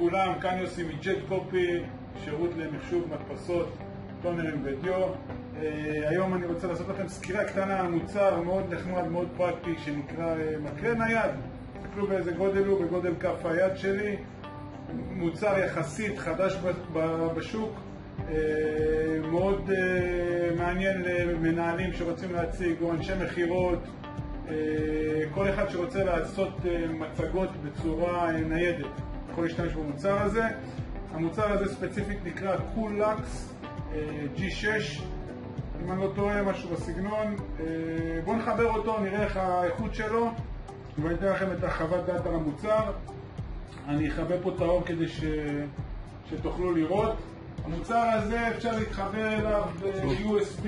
לכולם, כאן יוסי מג'ט קופי, שירות למחשוב מדפסות, טונרים ודיו. היום אני רוצה לעשות לכם סקירה קטנה על מוצר מאוד נחמד, מאוד פרקטי, שנקרא מקרן נייד. תסתכלו באיזה גודל הוא, בגודל כף היד שלי. מוצר יחסית חדש בשוק, מאוד מעניין למנהלים שרוצים להציג, או אנשי מחירות, כל אחד שרוצה לעשות מצגות בצורה ניידת יכול להשתמש במוצר הזה. המוצר הזה ספציפית נקרא קולקס G6, אם אני לא טועה, משהו בסגנון. בואו נחבר אותו, נראה איך האיכות שלו ואני אתן לכם את החוות דעת על המוצר. אני אחבר פה את האור כדי שתוכלו לראות. המוצר הזה אפשר להתחבר אליו ב-USB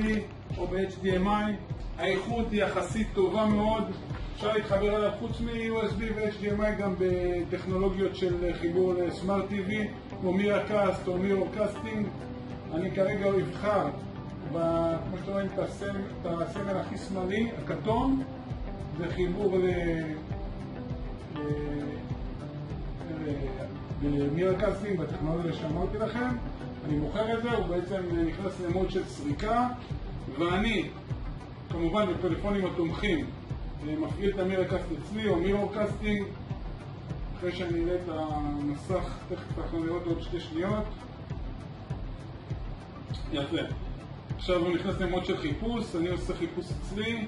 או ב-HDMI. האיכות היא יחסית טובה מאוד. אפשר להתחבר אליו חוץ מ-USB ו-HDMI גם בטכנולוגיות של חיבור לסמארט TV כמו מירקאסט או מיורקאסטינג. אני כרגע אבחר, כמו שאתם רואים, את הסמל הכי שמאלי, הכתום, זה חיבור מירקאסטינג בטכנולוגיה שאמרתי לכם. אני מוכר את זה, הוא בעצם נכנס למוד של סריקה, ואני כמובן בפלאפונים התומכים מפעיל את המירקאסט אצלי או מיורקאסטינג. אחרי שאני אראה את המסך, תכף אנחנו נראות עוד 2 שניות. יפה. עכשיו הוא נכנס למוד של חיפוש, אני עושה חיפוש אצלי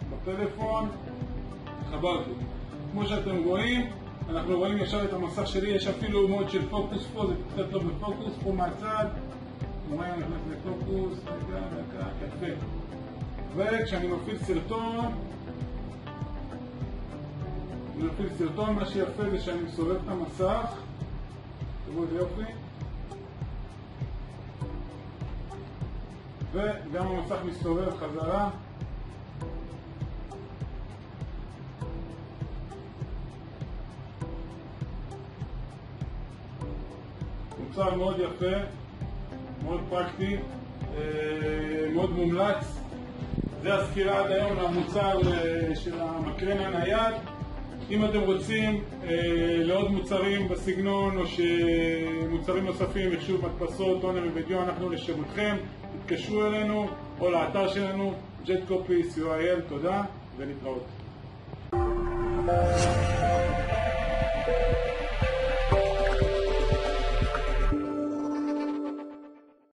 בפלאפון, חברתי. כמו שאתם רואים, אנחנו רואים ישר את המסך שלי, יש אפילו מוד של פוקוס פה, זה קצת לא בפוקוס, פה מהצד. רואים, אני נכנס לפוקוס, יפה. וכשאני מפעיל סרטון, מה שיפה זה שאני מסובב את המסך, תראו איזה יופי, וגם המסך מסתובב חזרה. מוצר מאוד יפה, מאוד פרקטי, מאוד מומלץ. זה הסקירה עד היום למוצר של המקרן הנייד. אם אתם רוצים לעוד מוצרים בסגנון או מוצרים נוספים, מחשוב מדפסות, טונרים ודיו, אנחנו לשירותכם. תתקשרו אלינו או לאתר שלנו jetcopy.co.il. תודה ולהתראות.